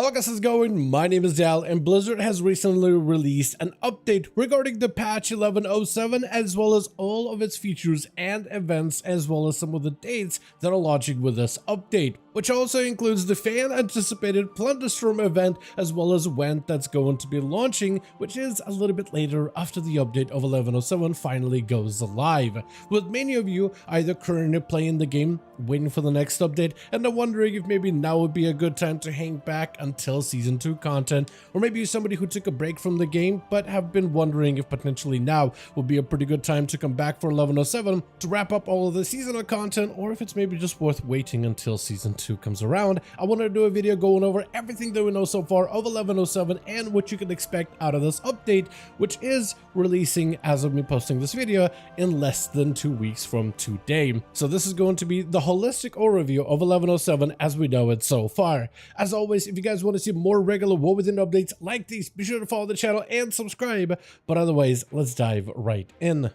Hello guys, how's it going? My name is Dal, and Blizzard has recently released an update regarding the patch 1107 as well as all of its features and events as well as some of the dates that are launching with this update, which also includes the fan anticipated Plunderstorm event as well as when that's going to be launching, which is a little bit later after the update of 1107 finally goes live, with many of you either currently playing the game, waiting for the next update, and are wondering if maybe now would be a good time to hang back until Season 2 content, or maybe you're somebody who took a break from the game but have been wondering if potentially now would be a pretty good time to come back for 1107 to wrap up all of the seasonal content, or if it's maybe just worth waiting until Season 2 comes around. I wanted to do a video going over everything that we know so far of 1107 and what you can expect out of this update, which is releasing as of me posting this video in less than 2 weeks from today. So this is going to be the holistic overview of 1107 as we know it so far. As always, if you guys want to see more regular War Within updates like these, be sure to follow the channel and subscribe. But otherwise, let's dive right in.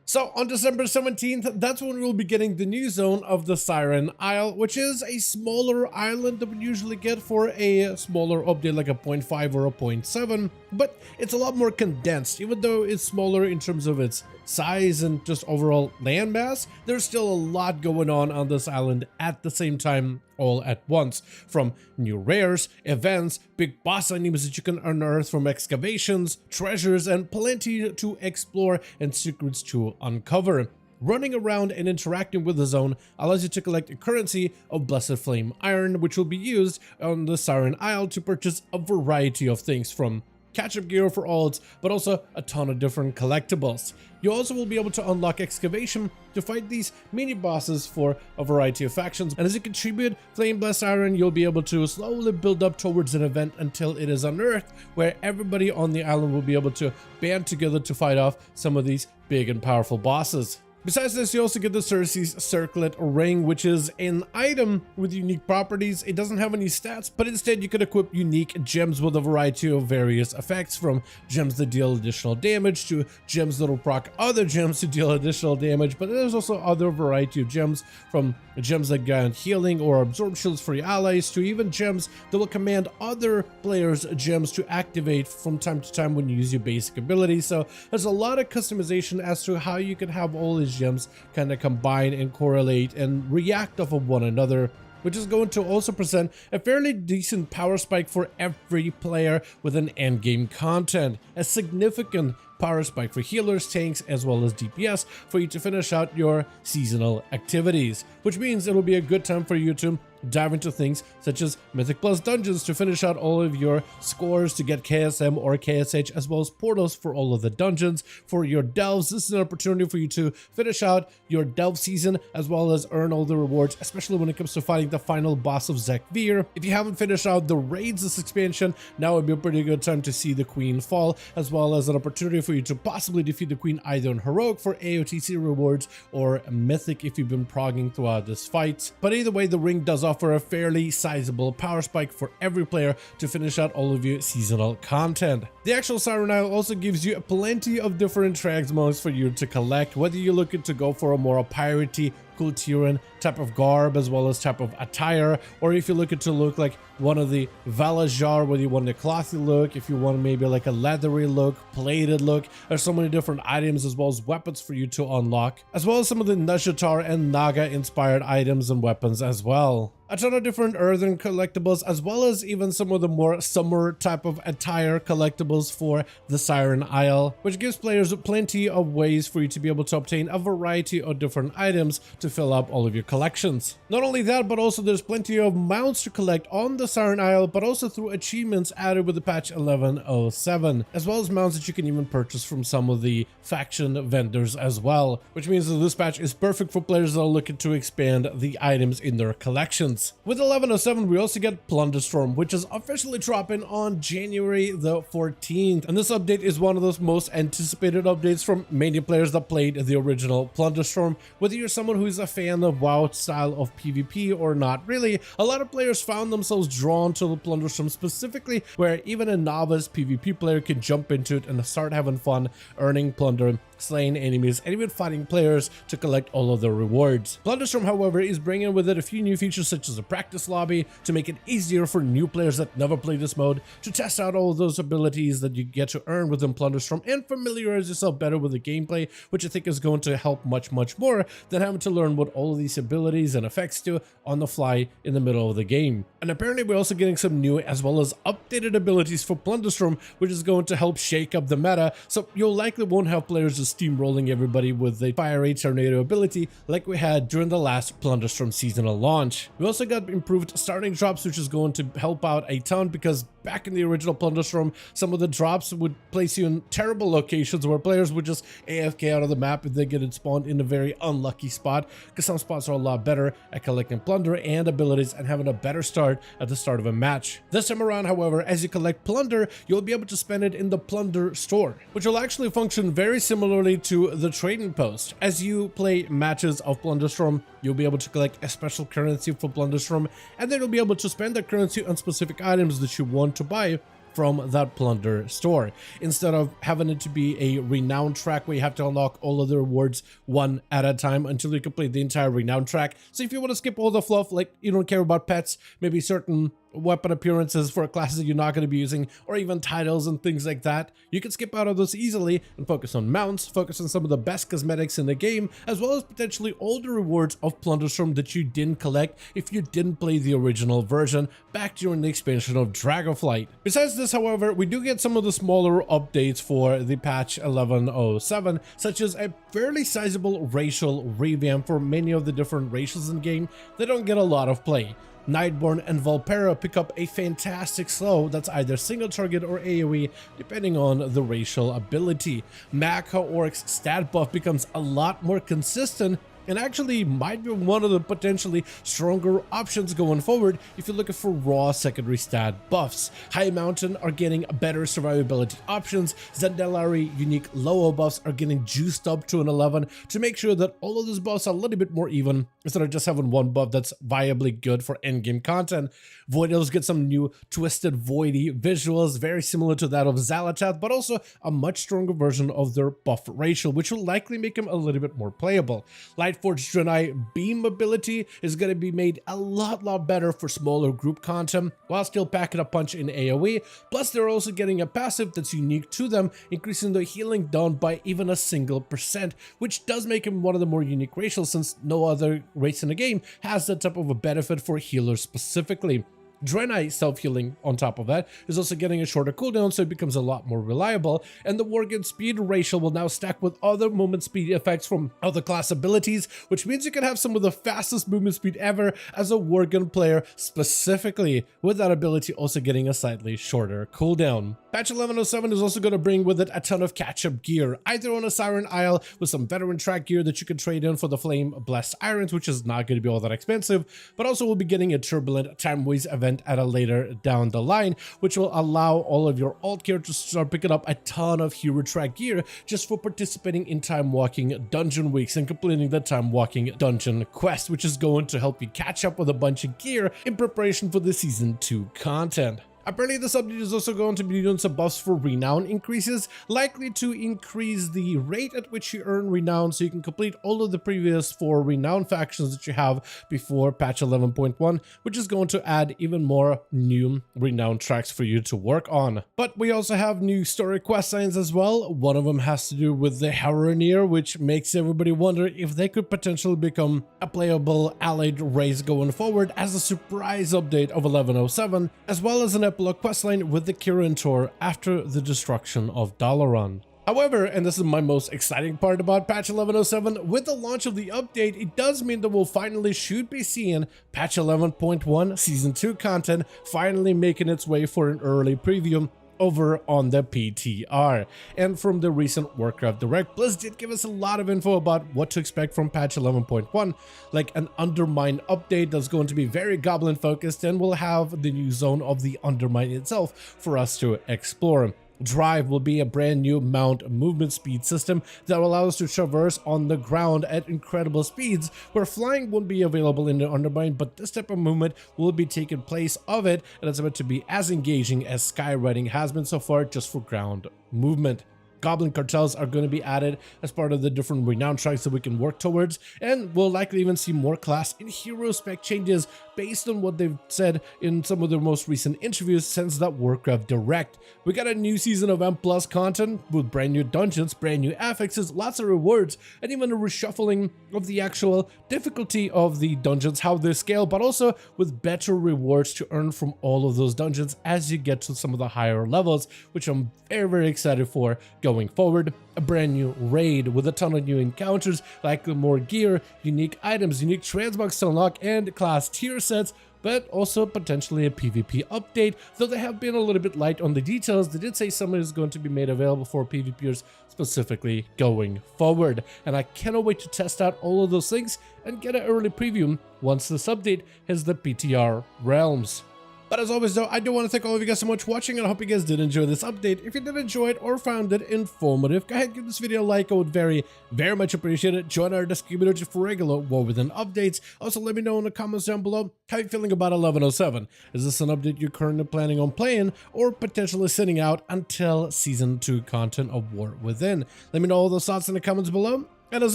So on December 17th, that's when we'll be getting the new zone of the Siren Isle, which is a smaller island that we usually get for a smaller update like a 0.5 or a 0.7, but it's a lot more condensed. Even though it's smaller in terms of its size and just overall landmass, there's still a lot going on this island at the same time, all at once, from new rares, events, big boss enemies that you can unearth from excavations, treasures, and plenty to explore and secrets to uncover. Running around and interacting with the zone allows you to collect a currency of Blessed Flame Iron, which will be used on the Siren Isle to purchase a variety of things, from catch-up gear for alts, but also a ton of different collectibles. You also will be able to unlock excavation to fight these mini bosses for a variety of factions, and as you contribute Flame Blessed Iron, you'll be able to slowly build up towards an event until it is unearthed, where everybody on the island will be able to band together to fight off some of these big and powerful bosses. Besides this, you also get the Circe's Circlet Ring, which is an item with unique properties. It doesn't have any stats, but instead you can equip unique gems with a variety of various effects, from gems that deal additional damage to gems that will proc other gems to deal additional damage. But there's also other variety of gems, from gems that grant healing or absorb shields for your allies, to even gems that will command other players' gems to activate from time to time when you use your basic ability. So there's a lot of customization as to how you can have all these gems kind of combine and correlate and react off of one another, which is going to also present a fairly decent power spike for every player within endgame content. A significant power spike for healers, tanks, as well as DPS for you to finish out your seasonal activities, which means it'll be a good time for you to dive into things such as Mythic Plus dungeons to finish out all of your scores to get KSM or KSH, as well as portals for all of the dungeons. For your delves, this is an opportunity for you to finish out your delve season as well as earn all the rewards, especially when it comes to fighting the final boss of D.R.I.V.E. If you haven't finished out the raids this expansion, now would be a pretty good time to see the Queen fall, as well as an opportunity for you to possibly defeat the Queen either in Heroic for AOTC rewards or Mythic if you've been progging throughout this fight. But either way, the ring does offer a fairly sizable power spike for every player to finish out all of your seasonal content. The actual Siren Isle also gives you plenty of different tracks modes for you to collect, whether you're looking to go for a more piratey, Kultiran type of garb as well as type of attire, or if you're looking to look like one of the Valajar, whether you want a clothy look, if you want maybe like a leathery look, plated look. There's so many different items as well as weapons for you to unlock, as well as some of the Nashatar and Naga inspired items and weapons as well. A ton of different earthen collectibles, as well as even some of the more summer type of attire collectibles for the Siren Isle, which gives players plenty of ways for you to be able to obtain a variety of different items to fill up all of your collections. Not only that, but also there's plenty of mounts to collect on the Siren Isle, but also through achievements added with the patch 1107, as well as mounts that you can even purchase from some of the faction vendors as well, which means that this patch is perfect for players that are looking to expand the items in their collections. With 1107, we also get Plunderstorm, which is officially dropping on January the 14th, and this update is one of those most anticipated updates from many players that played the original Plunderstorm. Whether you're someone who is a fan of WoW style of PvP or not really, a lot of players found themselves drawn to the Plunderstorm specifically, where even a novice PvP player can jump into it and start having fun earning plunder slaying enemies, and even fighting players to collect all of the rewards. Plunderstorm, however, is bringing with it a few new features such as a practice lobby to make it easier for new players that never played this mode to test out all of those abilities that you get to earn within Plunderstorm and familiarize yourself better with the gameplay, which I think is going to help much more than having to learn what all of these abilities and effects do on the fly in the middle of the game. And apparently we're also getting some new as well as updated abilities for Plunderstorm, which is going to help shake up the meta, so you'll likely won't have players just steamrolling everybody with the Fiery Tornado ability like we had during the last Plunderstorm seasonal launch. We also got improved starting drops, which is going to help out a ton, because back in the original Plunderstorm, some of the drops would place you in terrible locations where players would just AFK out of the map if they get it spawned in a very unlucky spot, because some spots are a lot better at collecting plunder and abilities and having a better start at the start of a match. This time around, however, as you collect plunder, you'll be able to spend it in the plunder store, which will actually function very similarly to the trading post. As you play matches of Plunderstorm, you'll be able to collect a special currency for Plunderstorm, and then you'll be able to spend that currency on specific items that you want to buy from that plunder store, instead of having it to be a renown track where you have to unlock all of the rewards one at a time until you complete the entire renown track. So if you want to skip all the fluff, like you don't care about pets, maybe certain weapon appearances for classes that you're not going to be using, or even titles and things like that, you can skip out of those easily and focus on mounts, focus on some of the best cosmetics in the game, as well as potentially all the rewards of Plunderstorm that you didn't collect if you didn't play the original version back during the expansion of Dragonflight. Besides this, however, we do get some of the smaller updates for the patch 1107, such as a fairly sizable racial revamp for many of the different racials in the game that don't get a lot of play. Nightborn and Volpera pick up a fantastic slow that's either single target or AoE depending on the racial ability. Magha Orc's stat buff becomes a lot more consistent and actually might be one of the potentially stronger options going forward if you're looking for raw secondary stat buffs. High Mountain are getting better survivability options. Zandalari unique low buffs are getting juiced up to an 11 to make sure that all of those buffs are a little bit more even instead of just having one buff that's viably good for endgame content. Voidals get some new twisted voidy visuals, very similar to that of Xal'atath, but also a much stronger version of their buff ratio, which will likely make them a little bit more playable. Lightforged Draenei beam ability is going to be made a lot better for smaller group content while still packing a punch in AoE. Plus they're also getting a passive that's unique to them, increasing their healing down by even a single %, which does make him one of the more unique racials since no other race in the game has that type of a benefit for healers specifically. Draenei self-healing on top of that is also getting a shorter cooldown, so it becomes a lot more reliable, and the Worgen speed ratio will now stack with other movement speed effects from other class abilities, which means you can have some of the fastest movement speed ever as a Worgen player, specifically with that ability also getting a slightly shorter cooldown. Patch 1107 is also going to bring with it a ton of catch-up gear, either on a Siren Isle with some veteran track gear that you can trade in for the Flame Blessed Irons, which is not going to be all that expensive, but also we'll be getting a Turbulent Time Waste event at a later down the line, which will allow all of your alt characters to start picking up a ton of hero track gear just for participating in time walking dungeon weeks and completing the time walking dungeon quest, which is going to help you catch up with a bunch of gear in preparation for the season 2 content. Apparently this update is also going to be doing some buffs for renown increases, likely to increase the rate at which you earn renown so you can complete all of the previous 4 renown factions that you have before patch 11.1, which is going to add even more new renown tracks for you to work on. But we also have new story quest lines as well. One of them has to do with the Heronir, which makes everybody wonder if they could potentially become a playable allied race going forward as a surprise update of 1107, as well as an epilogue questline with the Kirin Tor after the destruction of Dalaran. However, and this is my most exciting part about patch 1107, with the launch of the update, it does mean that we'll finally should be seeing patch 11.1 season 2 content finally making its way for an early preview over on the PTR. And from the recent Warcraft Direct, Blizz did give us a lot of info about what to expect from patch 11.1, like an Undermine update that's going to be very goblin focused and will have the new zone of the Undermine itself for us to explore. D.R.I.V.E will be a brand new mount movement speed system that will allow us to traverse on the ground at incredible speeds, where flying won't be available in the Undermine, but this type of movement will be taking place of it, and it's about to be as engaging as skywriting has been so far just for ground movement. goblin cartels are going to be added as part of the different renown tracks that we can work towards, and we'll likely even see more class and hero spec changes based on what they've said in some of their most recent interviews since that Warcraft Direct. We got a new season of M+ content with brand new dungeons, brand new affixes, lots of rewards, and even a reshuffling of the actual difficulty of the dungeons, how they scale, but also with better rewards to earn from all of those dungeons as you get to some of the higher levels, which I'm very excited for going forward. A brand new raid with a ton of new encounters, like more gear, unique items, unique transmogs to unlock, and class tier sets, but also potentially a PvP update, though they have been a little bit light on the details. They did say some is going to be made available for PvPers specifically going forward, and I cannot wait to test out all of those things and get an early preview once this update hits the PTR realms. But as always though, I do want to thank all of you guys so much for watching, and I hope you guys did enjoy this update. If you did enjoy it or found it informative, go ahead and give this video a like. I would very much appreciate it. Join our Discord community for regular War Within updates. Also, let me know in the comments down below how you're feeling about 1107. Is this an update you're currently planning on playing, or potentially sitting out until Season 2 content of War Within? Let me know all those thoughts in the comments below. And as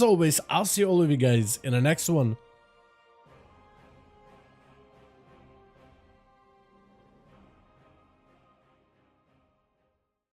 always, I'll see all of you guys in the next one.